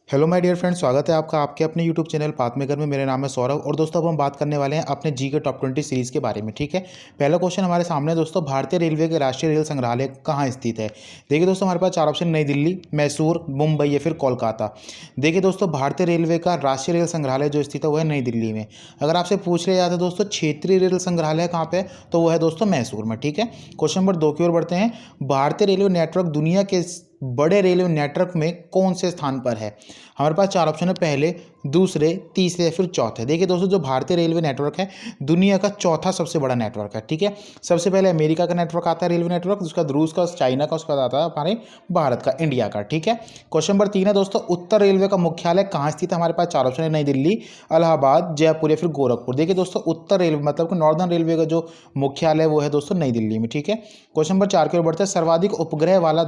Hello my dear friends, स्वागत है आपका आपके अपने यूट्यूब चैनल पाथ मेकर में। मेरा नाम है सौरभ और दोस्तों अब हम बात करने वाले हैं अपने जी के टॉप 20 सीरीज़ के बारे में। ठीक है, पहला क्वेश्चन हमारे सामने दोस्तों, भारतीय रेलवे के राष्ट्रीय रेल संग्रहालय कहाँ स्थित है। देखिए दोस्तों, हमारे पास चार ऑप्शन, नई दिल्ली, मैसूर, मुंबई या फिर कोलकाता। देखिए दोस्तों, भारतीय रेलवे का राष्ट्रीय रेल संग्रहालय जो स्थित है वो है नई दिल्ली में। अगर आपसे पूछ लिया जाता है दोस्तों क्षेत्रीय रेल संग्रहालय कहाँ पे, तो वो है दोस्तों मैसूर में। ठीक है, क्वेश्चन नंबर 2 की ओर बढ़ते हैं। भारतीय रेलवे नेटवर्क दुनिया के बड़े रेलवे नेटवर्क में कौन से स्थान पर है। हमारे पास चार ऑप्शन है, पहले, दूसरे, तीसरे या फिर चौथे। देखिए दोस्तों, जो भारतीय रेलवे नेटवर्क है दुनिया का चौथा सबसे बड़ा नेटवर्क है। ठीक है, सबसे पहले अमेरिका का नेटवर्क आता है रेलवे नेटवर्क, उसका रूस का, चाइना का, उसका आता है हमारे भारत का, इंडिया का। ठीक है, क्वेश्चन नंबर 3 है दोस्तों, उत्तर रेलवे का मुख्यालय कहाँ स्थित है। हमारे पास चार ऑप्शन है, नई दिल्ली, इलाहाबाद, जयपुर या फिर गोरखपुर। देखिए दोस्तों, उत्तर रेलवे मतलब कि नॉर्दर्न रेलवे का जो मुख्यालय वो है दोस्तों नई दिल्ली में। ठीक है, क्वेश्चन नंबर 4 की ओर बढ़ते हैं। सर्वाधिक उपग्रह वाला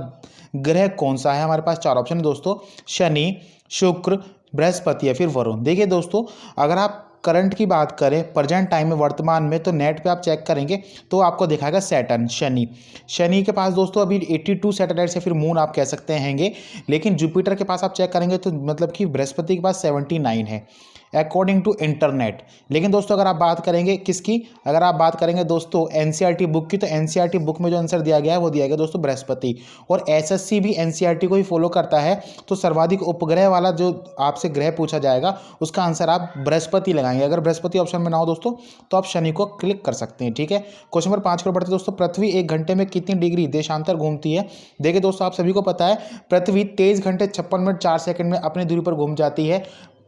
ग्रह कौन सा है। हमारे पास चार ऑप्शन है दोस्तों, शनि, शुक्र, बृहस्पति या फिर वरुण। देखिए दोस्तों, अगर आप करंट की बात करें, प्रेजेंट टाइम में, वर्तमान में, तो नेट पे आप चेक करेंगे तो आपको दिखाएगा सैटर्न, शनि के पास दोस्तों अभी 82 सैटेलाइट्स या फिर मून आप कह सकते हैंगे। लेकिन जुपिटर के पास आप चेक करेंगे तो मतलब कि बृहस्पति के पास 79 है अकॉर्डिंग टू इंटरनेट। लेकिन दोस्तों अगर आप बात करेंगे किसकी, अगर आप बात करेंगे दोस्तों एनसीईआरटी बुक की, तो एनसीईआरटी बुक में जो आंसर दिया गया है वो दिया गया दोस्तों बृहस्पति। और एसएससी भी एनसीईआरटी को ही फॉलो करता है, तो सर्वाधिक उपग्रह वाला जो आपसे ग्रह पूछा जाएगा उसका आंसर आप बृहस्पति लगाएंगे। अगर बृहस्पति ऑप्शन में ना हो दोस्तों तो आप शनि को क्लिक कर सकते हैं। ठीक है, क्वेश्चन नंबर 5 को बढ़ते दोस्तों, पृथ्वी 1 घंटे में कितनी डिग्री देशांतर घूमती है। देखिए दोस्तों, आप सभी को पता है पृथ्वी 23 घंटे 56 मिनट 4 सेकंड में अपनी दूरी पर घूम जाती है,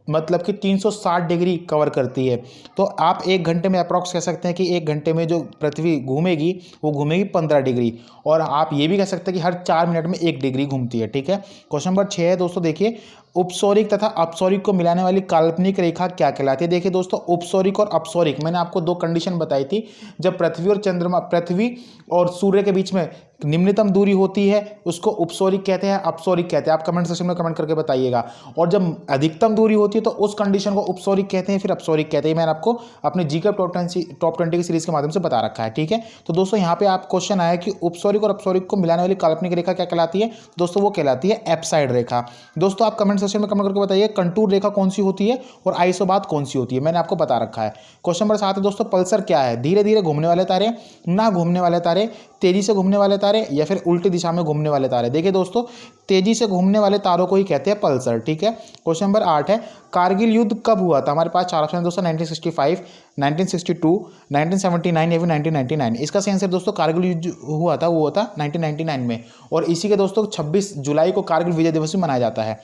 मतलब कि 360 डिग्री कवर करती है। तो आप 1 घंटे में अप्रॉक्स कह सकते हैं कि 1 घंटे में जो पृथ्वी घूमेगी वो घूमेगी 15 डिग्री, और आप ये भी कह सकते हैं कि हर 4 मिनट में 1 डिग्री घूमती है। ठीक है, क्वेश्चन नंबर 6 है दोस्तों, देखिए उपसौरिक तथा अपसौरिक को मिलाने वाली काल्पनिक रेखा क्या कहलाती है। देखिए दोस्तों, उपसौरिक और अपसौरिक, मैंने आपको दो कंडीशन बताई थी। जब पृथ्वी और सूर्य के बीच में निम्नतम दूरी होती है उसको उपसौरिक कहते हैं, अपसौरिक कहते हैं। आप कमेंट सेक्शन में कमेंट करके बताइएगा। और जब अधिकतम दूरी होती है तो उस कंडीशन को उपसौरिक कहते हैं, फिर अपसौरिक कहते हैं। मैंने आपको अपने जीके टॉप 20 की सीरीज के माध्यम से बता रखा है। ठीक है, तो दोस्तों यहाँ पे आप क्वेश्चन आया कि उपसौरिक और अपसौरिक को मिलाने वाली काल्पनिक रेखा क्या कहलाती है। दोस्तों वो कहलाती है एप्साइड रेखा। दोस्तों आप कमेंट सेक्शन में कमेंट करके बताइए कंटूर रेखा कौन सी होती है और आइसोबात कौन सी होती है, मैंने आपको बता रखा है। क्वेश्चन नंबर 7 है दोस्तों, पल्सर क्या है। धीरे धीरे घूमने वाले तारे, ना घूमने वाले तारे, तेजी से घूमने वाले तारे या फिर उल्टी दिशा में घूमने वाले तारे। देखिए दोस्तों, तेजी से घूमने वाले तारों को ही कहते हैं पल्सर। ठीक है, क्वेश्चन नंबर 8 है, कारगिल युद्ध कब हुआ था। हमारे पास चार ऑप्शन है दोस्तों, 1965, 1962, 1979 या फिर 1999। इसका सही आंसर दोस्तों कारगिल युद्ध हुआ था, वो हुआ था 1999 में। और इसी के दोस्तों 26 जुलाई को कारगिल विजय दिवस भी मनाया जाता है।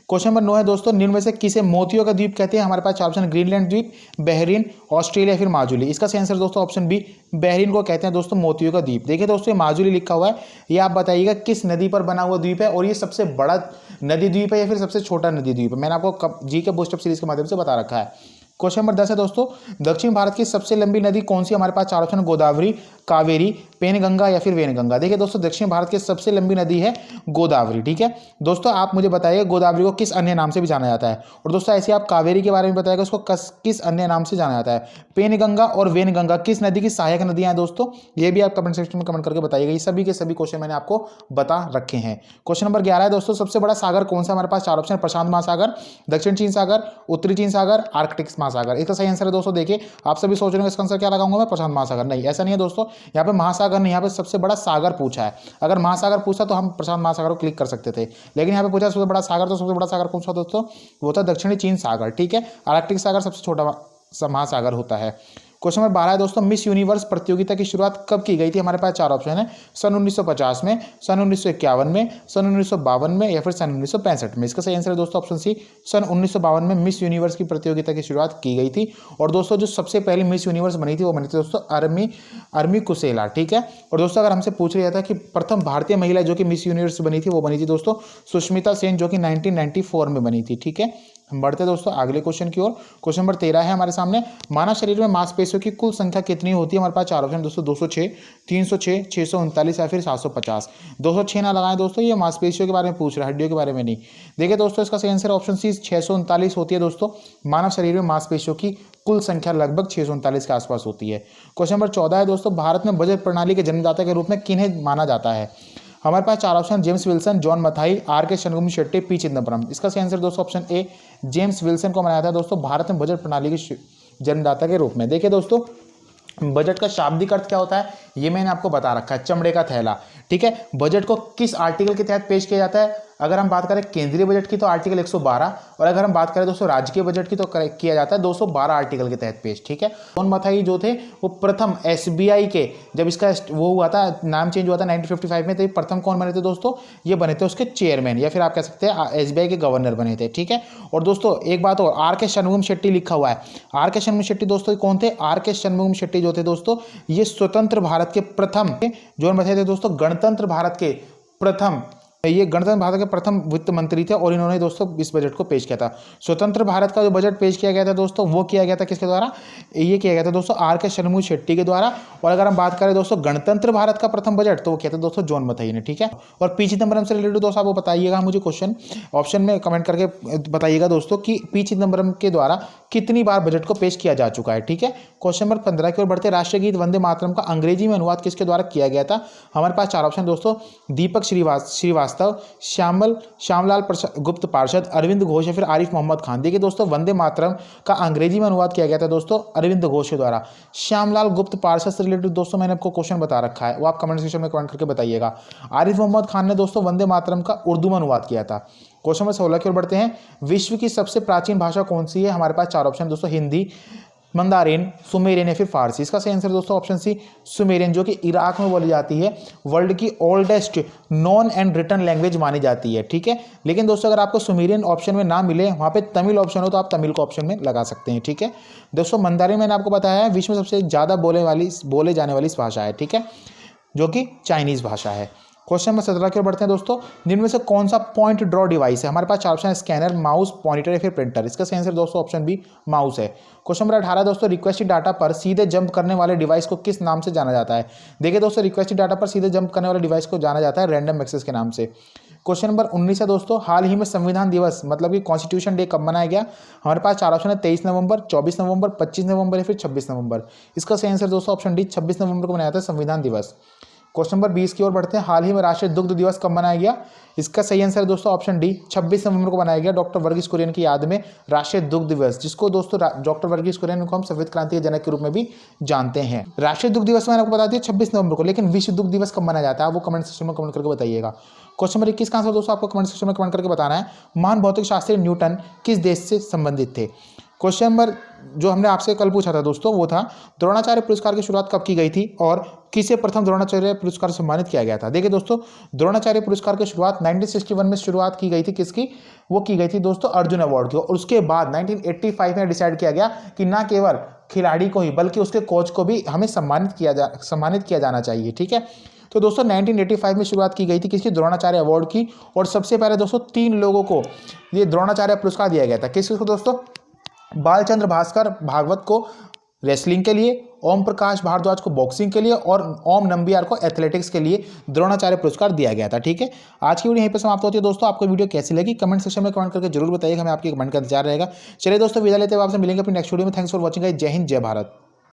क्वेश्चन नंबर 9 है दोस्तों, निम्न में से किसे मोतियों का द्वीप कहते हैं। हमारे पास चार ऑप्शन, ग्रीनलैंड द्वीप, बहरीन, ऑस्ट्रेलिया फिर माजुली। इसका सही आंसर दोस्तों ऑप्शन बी, बहरीन को कहते हैं दोस्तों मोतियों का द्वीप। देखिए दोस्तों, ये माजुली लिखा हुआ है, ये आप बताइएगा किस नदी पर बना हुआ द्वीप है, और ये सबसे बड़ा नदी द्वीप है या फिर सबसे छोटा नदी द्वीप है। मैंने आपको जी के बूस्टअप सीरीज के माध्यम से बता रखा है। क्वेश्चन नंबर 10 है दोस्तों, दक्षिण भारत की सबसे लंबी नदी कौन सी। हमारे पास चार ऑप्शन, गोदावरी, कावेरी, पेनगंगा या फिर वेनगंगा। देखिए दोस्तों, दक्षिण भारत की सबसे लंबी नदी है गोदावरी। ठीक है दोस्तों, आप मुझे बताइए गोदावरी को किस अन्य नाम से भी जाना जाता है। और दोस्तों ऐसे आप कावेरी के बारे में बताइएगा उसको किस अन्य नाम से जाना जाता है। पेनगंगा और वेनगंगा किस नदी की सहायक नदियां हैं दोस्तों, ये भी आप कमेंट सेक्शन में कमेंट करके बताइएगा। ये सभी के सभी क्वेश्चन मैंने आपको बता रखे हैं। क्वेश्चन नंबर 11 है दोस्तों, सबसे बड़ा सागर कौन सा। हमारे पास चार ऑप्शन, प्रशांत महासागर, दक्षिण चीन सागर, उत्तरी चीन सागर, आर्कटिक महासागर। इसका सही आंसर है दोस्तों, देखिए आप सभी सोच रहे हो इसका आंसर क्या लगाऊंगा मैं, प्रशांत महासागर। नहीं, ऐसा नहीं है दोस्तों, यहाँ पे महासागर नहीं, यहाँ पे सबसे बड़ा सागर पूछा है। अगर महासागर पूछा तो हम प्रशांत महासागर को क्लिक कर सकते थे, लेकिन यहाँ पे पूछा सबसे बड़ा सागर, तो सबसे बड़ा सागर कौन सा दोस्तों, वो था दक्षिणी चीन सागर। ठीक है, आर्कटिक सागर सबसे छोटा महासागर होता है। क्वेश्चन नंबर 12 है दोस्तों, मिस यूनिवर्स प्रतियोगिता की शुरुआत कब की गई थी। हमारे पास चार ऑप्शन है, सन 1950 में, सन 1951 में, सन 1952 में या फिर सन 1965 में। इसका सही आंसर है दोस्तों ऑप्शन सी, सन 1952 में मिस यूनिवर्स की प्रतियोगिता की शुरुआत की गई थी। और दोस्तों जो सबसे पहली मिस यूनिवर्स बनी थी वो बनी थी दोस्तों अर्मी कुसेला। ठीक है, और दोस्तों अगर हमसे पूछ लिया था कि प्रथम भारतीय महिला जो कि मिस यूनिवर्स बनी थी, वो बनी थी दोस्तों सुष्मिता सेन, जो कि 1994 में बनी थी। ठीक है, हम बढ़ते दोस्तों अगले क्वेश्चन की ओर। क्वेश्चन नंबर 13 है हमारे सामने, मानव शरीर में मांसपेशियों की कुल संख्या कितनी होती है। हमारे पास चार ऑप्शन दोस्तों, 206, 306, 639 या फिर 750। 206 ना लगाएं दोस्तों, ये मांसपेशियों के बारे में पूछ रहा है, हड्डियों के बारे में नहीं। देखिए दोस्तों, इसका सही आंसर ऑप्शन सी 639 होती है दोस्तों। मानव शरीर में मांसपेशियों की कुल संख्या लगभग 639 के आसपास होती है। क्वेश्चन नंबर 14 है दोस्तों, भारत में बजट प्रणाली के जन्मदाता के रूप में किन्हें माना जाता है। हमारे पास 4 option, James Wilson, John Mathai, R K Shanmugam Shetty, P Chidambaram. इसका सही आंसर दोस्तों ऑप्शन ए, जेम्स विल्सन को बनाया था दोस्तों भारत में बजट प्रणाली के जन्मदाता के रूप में। देखिए दोस्तों, बजट का शाब्दिक अर्थ क्या होता है ये मैंने आपको बता रखा है, चमड़े का थैला। ठीक है, बजट को किस आर्टिकल के तहत पेश किया जाता है? अगर हम बात करें केंद्रीय बजट की तो आर्टिकल 112, और अगर हम बात करें दोस्तों राज्य के बजट की तो किया जाता है 212 आर्टिकल के तहत पेश। ठीक है, जॉन मथाई जो थे वो प्रथम एसबीआई के, जब इसका वो हुआ था, नाम चेंज हुआ था 1955 में, तो प्रथम कौन बने थे दोस्तों? ये बने थे उसके चेयरमैन, या फिर आप कह सकते हैं एसबीआई के गवर्नर बने थे। ठीक है, और दोस्तों एक बात और, आर के शनमुगम शेट्टी लिखा हुआ है। आर के शनमुगम शेट्टी दोस्तों कौन थे? आर के शनमुगम शेट्टी जो थे दोस्तों ये स्वतंत्र भारत के प्रथम, जॉन मथाई थे दोस्तों गणतंत्र भारत के प्रथम, ये गणतंत्र भारत के प्रथम वित्त मंत्री थे, और इन्होंने दोस्तों इस बजट को पेश किया था। स्वतंत्र भारत का जो बजट पेश किया गया था दोस्तों वो किया गया था किसके द्वारा? ये किया गया था दोस्तों आर के शनमुगम शेट्टी के द्वारा। और अगर हम बात करें दोस्तों गणतंत्र भारत का प्रथम बजट, तो वो किया था दोस्तों जॉन मथाई ने। ठीक है, और पी चिदम्बरम से रिलेटेड दोस्तों आपको बताइएगा, मुझे क्वेश्चन ऑप्शन में कमेंट करके बताइएगा दोस्तों कि पी चिदम्बरम के द्वारा कितनी बार बजट को पेश किया जा चुका है। ठीक है, क्वेश्चन नंबर 15 की ओर बढ़ते। राष्ट्रीय गीत वंदे मातरम का अंग्रेजी में अनुवाद किसके द्वारा किया गया था? हमारे पास 4 ऑप्शन दोस्तों, दीपक श्रीवास्तव, श्यामलाल गुप्त पार्षद, अरविंद घोष, या फिर आरिफ मोहम्मद खान। देखिए दोस्तों, वंदे मातरम का अंग्रेजी में अनुवाद किया गया था दोस्तों अरविंद घोष के द्वारा। श्यामलाल गुप्त पार्षद से रिलेटेड दोस्तों मैंने आपको क्वेश्चन बता रखा है, वो आप कमेंट सेक्शन में कमेंट करके बताइएगा। आरिफ मोहम्मद खान ने दोस्तों वंदे मातरम का उर्दू में अनुवाद किया था। क्वेश्चन नंबर 16 की ओर बढ़ते हैं। विश्व की सबसे प्राचीन भाषा कौन सी है? हमारे पास 4 ऑप्शन दोस्तों, हिंदी, मंदारिन, सुमेरियन, या फिर फारसी। इसका सही आंसर दोस्तों ऑप्शन सी, सुमेरियन, जो कि इराक में बोली जाती है, वर्ल्ड की oldest known and written language मानी जाती है। ठीक है, लेकिन दोस्तों अगर आपको सुमेरियन ऑप्शन में ना मिले, वहाँ पे तमिल ऑप्शन हो, तो आप तमिल को ऑप्शन में लगा सकते हैं। ठीक है दोस्तों, मंदारिन मैंने आपको बताया है विश्व में सबसे ज़्यादा बोले जाने वाली भाषा है। ठीक है, जो कि चाइनीज़ भाषा है। क्वेश्चन नंबर 17 की ओर बढ़ते हैं दोस्तों। निम्न में से कौन सा पॉइंट ड्रॉ डिवाइस है? हमारे पास 4 ऑप्शन है, स्कैनर, माउस, मॉनिटर, या फिर प्रिंटर। इसका सही आंसर दोस्तों ऑप्शन बी, माउस है। क्वेश्चन नंबर 18 दोस्तों, रिक्वेस्टेड डाटा पर सीधे जंप करने वाले डिवाइस को किस नाम से जाना जाता है? देखिए दोस्तों, रिक्वेस्टेड डाटा पर सीधे जंप करने वाले डिवाइस को जाना जाता है रैंडम एक्सेस के नाम से। क्वेश्चन नंबर 19 है दोस्तों, हाल ही में संविधान दिवस मतलब कि कॉन्स्टिट्यूशन डे कब मनाया गया? हमारे पास 4 ऑप्शन है, 23 नवंबर, 24 नवंबर, 25 नवंबर, या फिर 26 नवंबर। इसका सही आंसर दोस्तों ऑप्शन डी, 26 नवंबर को मनाया जाता है संविधान दिवस। क्वेश्चन नंबर 20 की ओर बढ़ते हैं। हाल ही में राष्ट्रीय दुग्ध दिवस कब मनाया गया? इसका सही आंसर है दोस्तों ऑप्शन डी, 26 नवंबर को मनाया गया डॉक्टर वर्गीस कुरियन की याद में राष्ट्रीय दुग्ध दिवस, जिसको दोस्तों डॉक्टर वर्गीस कुरियन को हम सफेद क्रांति के जनक के रूप में भी जानते हैं। राष्ट्रीय दुग्ध दिवस मैंने आपको बता दिया 26 नवंबर को, लेकिन विश्व दुग्ध दिवस कब मनाया जाता है वो कमेंट सेक्शन में कमेंट करके बताइएगा। क्वेश्चन नंबर 21 का आंसर दोस्तों आपको कमेंट सेक्शन में कमेंट करके बताना है। महान भौतिक शास्त्री न्यूटन किस देश से संबंधित थे? क्वेश्चन नंबर जो हमने आपसे कल पूछा था दोस्तों वो था, द्रोणाचार्य पुरस्कार की शुरुआत कब की गई थी और किसे प्रथम द्रोणाचार्य पुरस्कार से सम्मानित किया गया था? देखिए दोस्तों, द्रोणाचार्य पुरस्कार की शुरुआत 1961 में शुरुआत की गई थी। किसकी? वो की गई थी दोस्तों अर्जुन अवार्ड की। और उसके बाद 1985 में डिसाइड किया गया कि ना केवल खिलाड़ी को ही बल्कि उसके कोच को भी हमें सम्मानित किया जाना चाहिए। ठीक है, तो दोस्तों 1985 में शुरुआत की गई थी किसकी? द्रोणाचार्य अवार्ड की। और सबसे पहले दोस्तों 3 लोगों को ये द्रोणाचार्य पुरस्कार दिया गया था। किसको दोस्तों? बालचंद्र भास्कर भागवत को रेसलिंग के लिए, ओम प्रकाश भारद्वाज को बॉक्सिंग के लिए, और ओम नंबियार को एथलेटिक्स के लिए द्रोणाचार्य पुरस्कार दिया गया था। ठीक है, आज की वीडियो यहीं पर समाप्त होती है दोस्तों। आपको वीडियो कैसी लगी कमेंट सेक्शन में कमेंट करके जरूर बताइएगा, हमें आपके कमेंट का इंतजार रहेगा। चलिए दोस्तों, विदा लेते हुए आपसे मिलेंगे अपनी नेक्स्ट वीडियो में। Thanks for watching guys. जय हिंद, जय भारत।